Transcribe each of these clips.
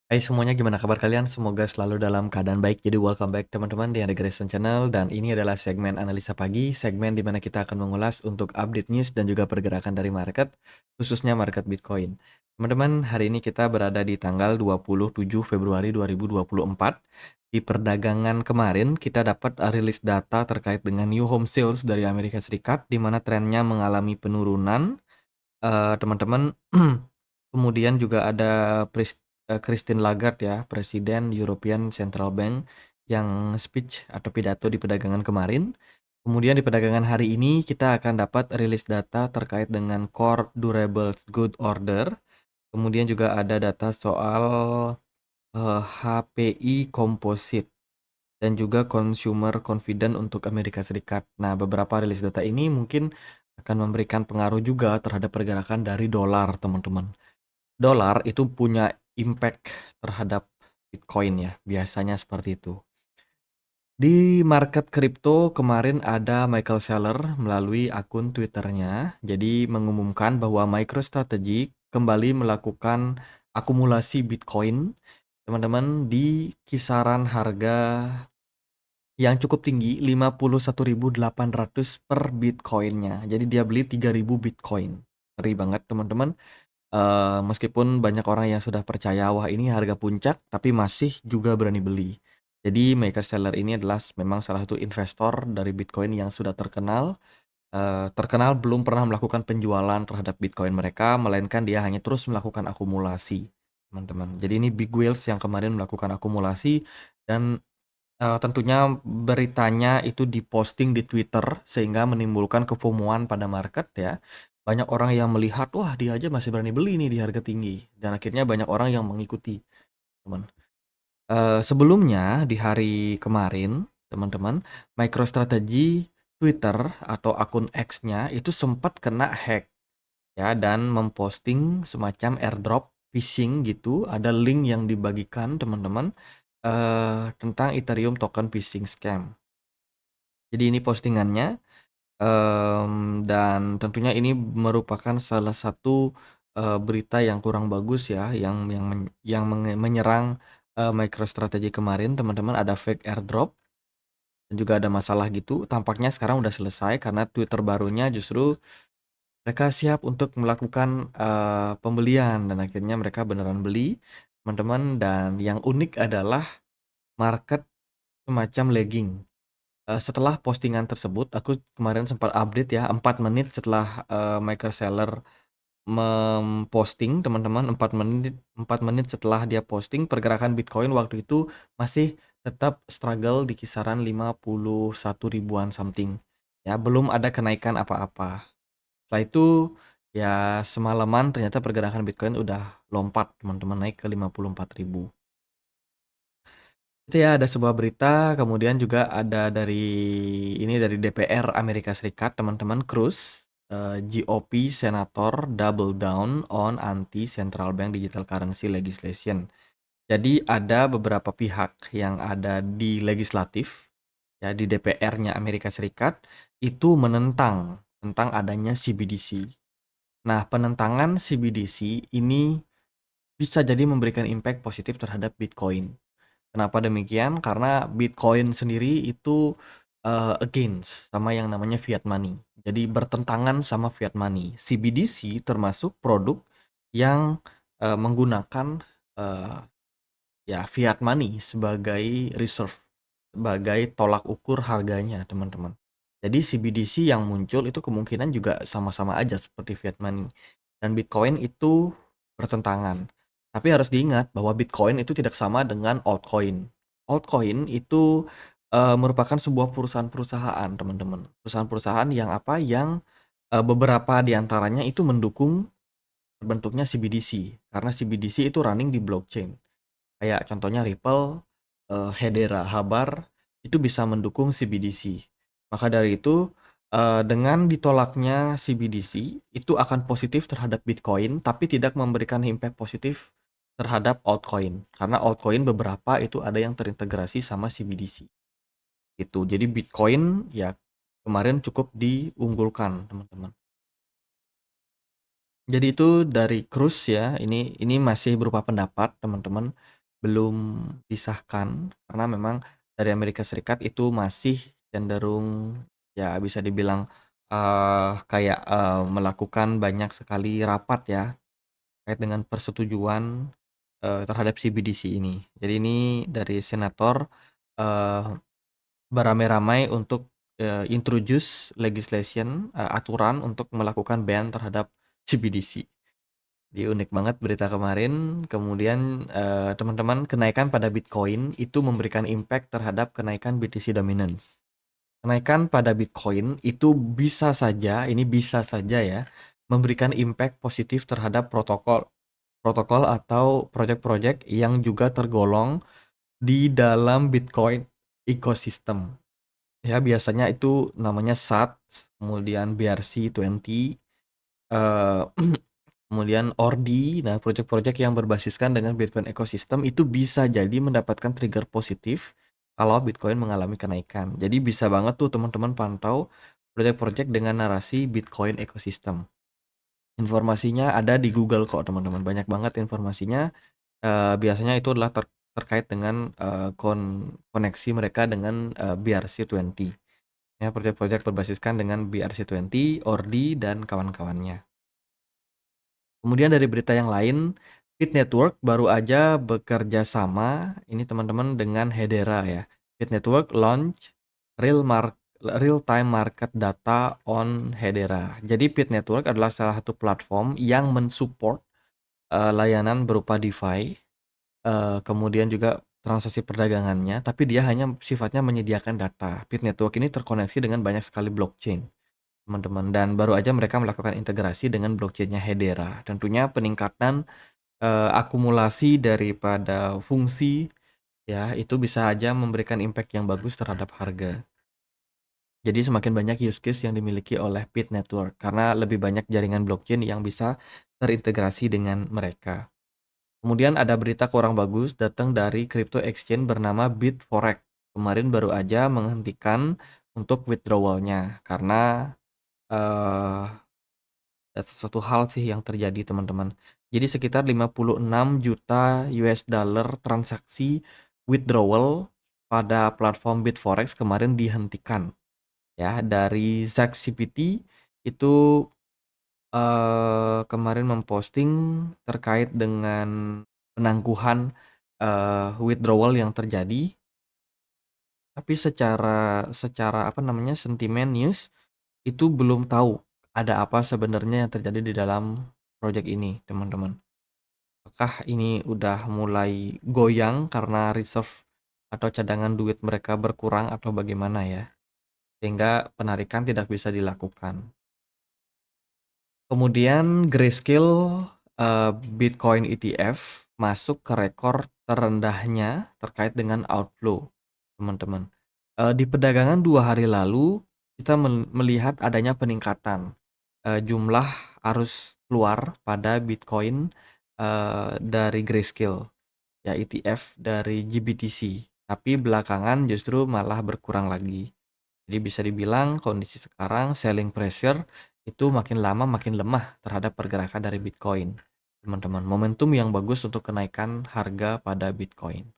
Hai semuanya, gimana kabar kalian? Semoga selalu dalam keadaan baik. Jadi welcome back teman-teman di Andre Grayson Channel dan ini adalah segmen analisa pagi, segmen di mana kita akan mengulas untuk update news dan juga pergerakan dari market, khususnya market Bitcoin. Teman-teman, hari ini kita berada di tanggal 27 Februari 2024. Di perdagangan kemarin kita dapat rilis data terkait dengan new home sales dari Amerika Serikat di mana trennya mengalami penurunan. Teman-teman, kemudian juga ada Christine Lagarde ya, Presiden European Central Bank yang speech atau pidato di perdagangan kemarin. Kemudian di perdagangan hari ini kita akan dapat rilis data terkait dengan Core Durable Good Order. Kemudian juga ada data soal HPI Composite dan juga Consumer Confidence untuk Amerika Serikat. Nah, beberapa rilis data ini mungkin akan memberikan pengaruh juga terhadap pergerakan dari dolar, teman-teman. Dolar itu punya impact terhadap Bitcoin ya, biasanya seperti itu. Di market kripto kemarin ada Michael Saylor melalui akun Twitternya, jadi mengumumkan bahwa MicroStrategy kembali melakukan akumulasi Bitcoin, teman-teman, di kisaran harga yang cukup tinggi 51.800 per Bitcoinnya. Jadi dia beli 3.000 Bitcoin. Ngeri banget teman-teman. Meskipun banyak orang yang sudah percaya wah ini harga puncak, tapi masih juga berani beli. Jadi Maker Seller ini adalah memang salah satu investor dari Bitcoin yang sudah terkenal. Terkenal belum pernah melakukan penjualan terhadap Bitcoin mereka, melainkan dia hanya terus melakukan akumulasi, teman-teman. Jadi ini big whales yang kemarin melakukan akumulasi dan tentunya beritanya itu diposting di Twitter sehingga menimbulkan kefomoan pada market ya. Banyak orang yang melihat, wah dia aja masih berani beli nih di harga tinggi. Dan akhirnya banyak orang yang mengikuti, teman. Sebelumnya di hari kemarin, teman-teman, MicroStrategy Twitter atau akun X-nya itu sempat kena hack ya dan memposting semacam airdrop phishing gitu. Ada link yang dibagikan teman-teman tentang Ethereum token phishing scam. Jadi ini postingannya, dan tentunya ini merupakan salah satu berita yang kurang bagus ya, yang menyerang MicroStrategy kemarin, teman-teman. Ada fake airdrop dan juga ada masalah gitu. Tampaknya sekarang udah selesai karena Twitter barunya justru mereka siap untuk melakukan pembelian dan akhirnya mereka beneran beli, teman-teman. Dan yang unik adalah market semacam lagging. Setelah postingan tersebut, aku kemarin sempat update ya, 4 menit setelah Michael Saylor memposting, teman-teman. 4 menit setelah dia posting, pergerakan Bitcoin waktu itu masih tetap struggle di kisaran 51 ribuan something. Ya, belum ada kenaikan apa-apa. Setelah itu ya semalaman ternyata pergerakan Bitcoin udah lompat, teman-teman, naik ke 54 ribu. Itu ya ada sebuah berita, kemudian juga ada dari DPR Amerika Serikat, teman-teman. Cruz, GOP senator double down on anti central bank digital currency legislation. Jadi ada beberapa pihak yang ada di legislatif ya di DPR-nya Amerika Serikat itu menentang tentang adanya CBDC. Nah, penentangan CBDC ini bisa jadi memberikan impact positif terhadap Bitcoin. Kenapa demikian? Karena Bitcoin sendiri itu against sama yang namanya fiat money. Jadi bertentangan sama fiat money. CBDC termasuk produk yang menggunakan eh, ya fiat money sebagai reserve, sebagai tolak ukur harganya, teman-teman. Jadi CBDC yang muncul itu kemungkinan juga sama-sama aja seperti fiat money. Dan Bitcoin itu bertentangan. Tapi harus diingat bahwa Bitcoin itu tidak sama dengan altcoin. Altcoin itu merupakan sebuah perusahaan-perusahaan, teman-teman. Perusahaan-perusahaan yang apa? Yang beberapa diantaranya itu mendukung terbentuknya CBDC. Karena CBDC itu running di blockchain. Kayak contohnya Ripple, Hedera, Habar, itu bisa mendukung CBDC. Maka dari itu, dengan ditolaknya CBDC, itu akan positif terhadap Bitcoin, tapi tidak memberikan impact positif terhadap altcoin. Karena altcoin beberapa itu ada yang terintegrasi sama CBDC. Itu. Jadi Bitcoin ya kemarin cukup diunggulkan, teman-teman. Jadi itu dari Cruz ya, ini masih berupa pendapat teman-teman, belum disahkan karena memang dari Amerika Serikat itu masih cenderung ya bisa dibilang, kayak, melakukan banyak sekali rapat ya, terkait dengan persetujuan, terhadap CBDC ini. Jadi ini dari senator, eee, beramai-ramai untuk, introduce legislation, aturan untuk melakukan ban terhadap CBDC. Jadi unik banget berita kemarin, kemudian, teman-teman kenaikan pada Bitcoin itu memberikan impact terhadap kenaikan BTC Dominance. Kenaikan pada Bitcoin itu bisa saja ya, memberikan impact positif terhadap protokol protokol atau project-project yang juga tergolong di dalam Bitcoin ecosystem. Ya biasanya itu namanya SATS, kemudian BRC20, eee kemudian Ordi, nah project-project yang berbasiskan dengan Bitcoin ekosistem itu bisa jadi mendapatkan trigger positif kalau Bitcoin mengalami kenaikan. Jadi bisa banget tuh teman-teman pantau project-project dengan narasi Bitcoin ekosistem. Informasinya ada di Google kok teman-teman, banyak banget informasinya. Biasanya itu adalah terkait dengan koneksi mereka dengan BRC20. Ya, project-project berbasiskan dengan BRC20, Ordi dan kawan-kawannya. Kemudian dari berita yang lain, Bit Network baru aja bekerja sama ini teman-teman dengan Hedera ya. Bit Network launch real time market data on Hedera. Jadi Bit Network adalah salah satu platform yang mensupport layanan berupa DeFi, kemudian juga transaksi perdagangannya, tapi dia hanya sifatnya menyediakan data. Bit Network ini terkoneksi dengan banyak sekali blockchain teman-teman, dan baru aja mereka melakukan integrasi dengan blockchain-nya Hedera. Tentunya peningkatan, akumulasi daripada fungsi ya, itu bisa aja memberikan impact yang bagus terhadap harga. Jadi semakin banyak use case yang dimiliki oleh Bit Network karena lebih banyak jaringan blockchain yang bisa terintegrasi dengan mereka. Kemudian ada berita kurang bagus datang dari crypto exchange bernama Bitforex. Kemarin baru aja menghentikan untuk withdrawal-nya karena, eee sesuatu hal sih yang terjadi teman-teman. Jadi sekitar 56 juta US dollar transaksi withdrawal pada platform Bitforex kemarin dihentikan ya dari ZachCPT itu kemarin memposting terkait dengan penangguhan withdrawal yang terjadi, tapi secara secara apa namanya sentimen news itu belum tahu ada apa sebenarnya yang terjadi di dalam project ini, teman-teman. Apakah ini udah mulai goyang karena reserve atau cadangan duit mereka berkurang atau bagaimana ya? Sehingga penarikan tidak bisa dilakukan. Kemudian Grayscale Bitcoin ETF masuk ke rekor terendahnya terkait dengan outflow, teman-teman. Di perdagangan 2 hari lalu kita melihat adanya peningkatan jumlah arus keluar pada Bitcoin dari Grayscale, ya ETF dari GBTC. Tapi belakangan justru malah berkurang lagi. Jadi bisa dibilang kondisi sekarang selling pressure itu makin lama makin lemah terhadap pergerakan dari Bitcoin, teman-teman. Momentum yang bagus untuk kenaikan harga pada Bitcoin.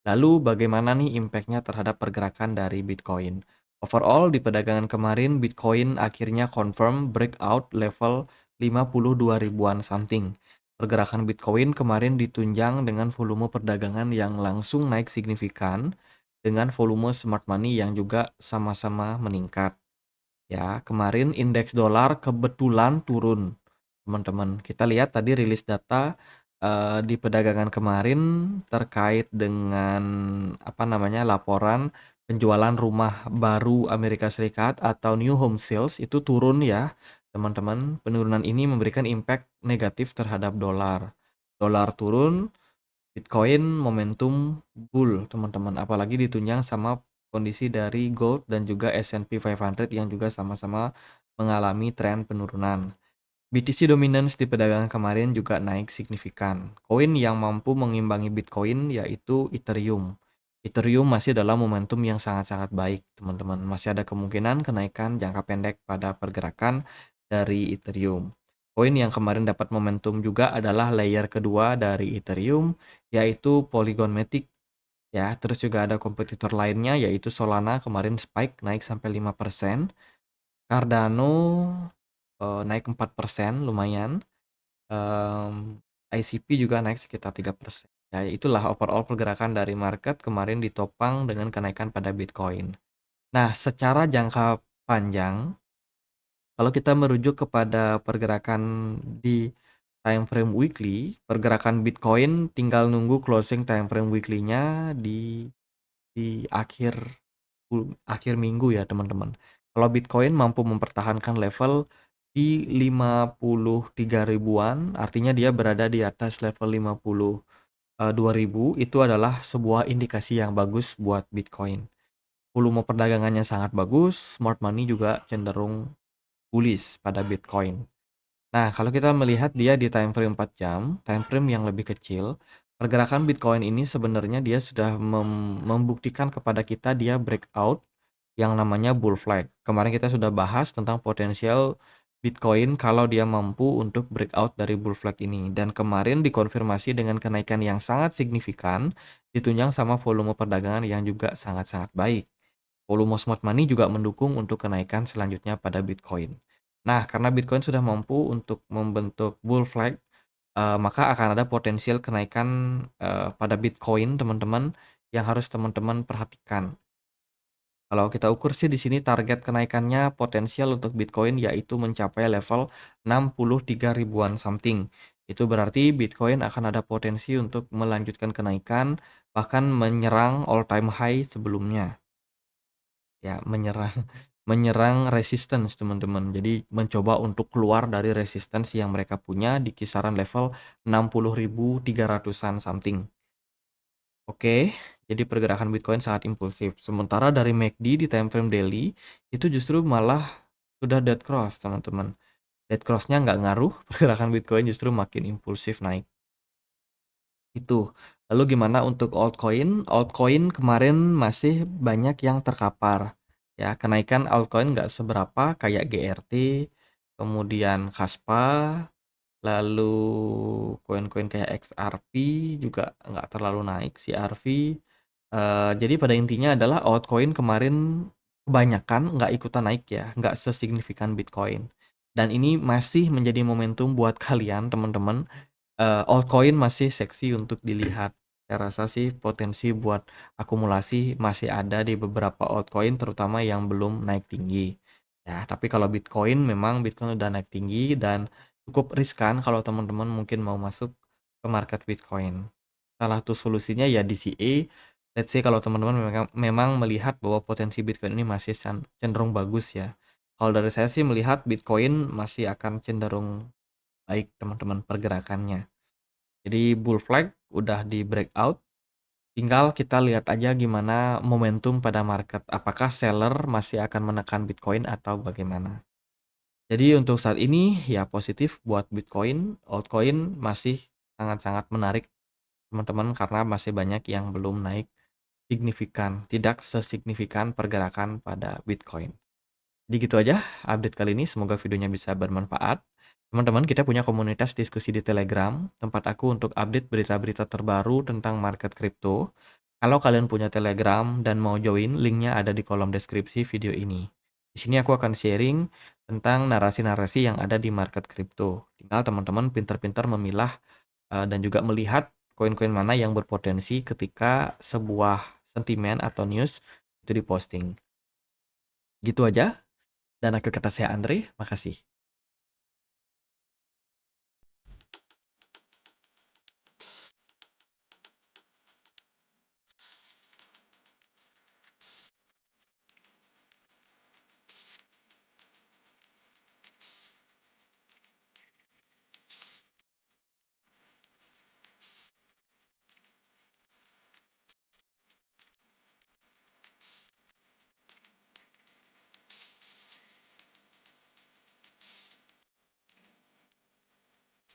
Lalu bagaimana nih impact-nya terhadap pergerakan dari Bitcoin? Overall di perdagangan kemarin Bitcoin akhirnya confirm breakout level 52 ribuan something. Pergerakan Bitcoin kemarin ditunjang dengan volume perdagangan yang langsung naik signifikan dengan volume smart money yang juga sama-sama meningkat. Ya, kemarin indeks dolar kebetulan turun, teman-teman. Kita lihat tadi rilis data di perdagangan kemarin terkait dengan apa namanya laporan penjualan rumah baru Amerika Serikat atau new home sales itu turun ya, teman-teman. Penurunan ini memberikan impact negatif terhadap dolar. Dolar turun, Bitcoin momentum bull, teman-teman. Apalagi ditunjang sama kondisi dari gold dan juga S&P 500 yang juga sama-sama mengalami tren penurunan. BTC dominance di perdagangan kemarin juga naik signifikan. Koin yang mampu mengimbangi Bitcoin yaitu Ethereum. Ethereum masih dalam momentum yang sangat-sangat baik, teman-teman. Masih ada kemungkinan kenaikan jangka pendek pada pergerakan dari Ethereum. Koin yang kemarin dapat momentum juga adalah layer kedua dari Ethereum, yaitu Polygon Matic ya. Terus juga ada kompetitor lainnya yaitu Solana kemarin spike naik sampai 5%, Cardano naik 4%, lumayan. ICP juga naik sekitar 3%. Ya, itulah overall pergerakan dari market kemarin ditopang dengan kenaikan pada Bitcoin. Nah, secara jangka panjang, kalau kita merujuk kepada pergerakan di time frame weekly, pergerakan Bitcoin tinggal nunggu closing time frame weekly-nya di akhir minggu ya, teman-teman. Kalau Bitcoin mampu mempertahankan level di 53 ribuan, artinya dia berada di atas level 52.000, itu adalah sebuah indikasi yang bagus buat Bitcoin. Volume perdagangannya sangat bagus, smart money juga cenderung bullish pada Bitcoin. Nah, kalau kita melihat dia di time frame 4 jam, time frame yang lebih kecil, pergerakan Bitcoin ini sebenarnya dia sudah membuktikan kepada kita dia breakout yang namanya bull flag. Kemarin kita sudah bahas tentang potensial Bitcoin kalau dia mampu untuk breakout dari bull flag ini. Dan kemarin dikonfirmasi dengan kenaikan yang sangat signifikan, ditunjang sama volume perdagangan yang juga sangat-sangat baik. Volume smart money juga mendukung untuk kenaikan selanjutnya pada Bitcoin. Nah, karena Bitcoin sudah mampu untuk membentuk bull flag, maka akan ada potensial kenaikan pada Bitcoin, teman-teman, yang harus teman-teman perhatikan. Kalau kita ukur sih di sini target kenaikannya potensial untuk Bitcoin yaitu mencapai level 63 ribuan something. Itu berarti Bitcoin akan ada potensi untuk melanjutkan kenaikan, bahkan menyerang all time high sebelumnya. Ya, menyerang menyerang resistance, teman-teman. Jadi mencoba untuk keluar dari resistance yang mereka punya di kisaran level 60.300-an something. Oke, jadi pergerakan Bitcoin sangat impulsif. Sementara dari MACD di time frame daily itu justru malah sudah dead cross, teman-teman. Dead cross-nya nggak ngaruh, pergerakan Bitcoin justru makin impulsif naik. Itu. Lalu gimana untuk altcoin? Altcoin kemarin masih banyak yang terkapar. Ya, kenaikan altcoin nggak seberapa kayak GRT, kemudian Kaspa, lalu koin-koin kayak XRP juga nggak terlalu naik, CRV. Jadi pada intinya adalah altcoin kemarin kebanyakan nggak ikutan naik ya, nggak sesignifikan Bitcoin. Dan ini masih menjadi momentum buat kalian, teman-teman. Altcoin masih seksi untuk dilihat. Saya rasa sih potensi buat akumulasi masih ada di beberapa altcoin, terutama yang belum naik tinggi. Ya, tapi kalau memang Bitcoin udah naik tinggi dan cukup riskan kalau teman-teman mungkin mau masuk ke market Bitcoin. Salah satu solusinya ya DCA. Let's say kalau teman-teman memang melihat bahwa potensi Bitcoin ini masih cenderung bagus ya. Kalau dari saya sih melihat Bitcoin masih akan cenderung baik, teman-teman, pergerakannya. Jadi bull flag udah di breakout, tinggal kita lihat aja gimana momentum pada market. Apakah seller masih akan menekan Bitcoin atau bagaimana. Jadi untuk saat ini ya positif buat Bitcoin, altcoin masih sangat-sangat menarik, teman-teman, karena masih banyak yang belum naik signifikan, tidak sesignifikan pergerakan pada Bitcoin. Jadi gitu aja update kali ini, semoga videonya bisa bermanfaat. Teman-teman, kita punya komunitas diskusi di Telegram, tempat aku untuk update berita-berita terbaru tentang market kripto. Kalau kalian punya Telegram dan mau join, linknya ada di kolom deskripsi video ini. Di sini aku akan sharing tentang narasi-narasi yang ada di market kripto. Tinggal teman-teman pintar-pintar memilah dan juga melihat koin-koin mana yang berpotensi ketika sebuah sentimen atau news itu diposting. Gitu aja. Dan akhir kata saya Andre, makasih.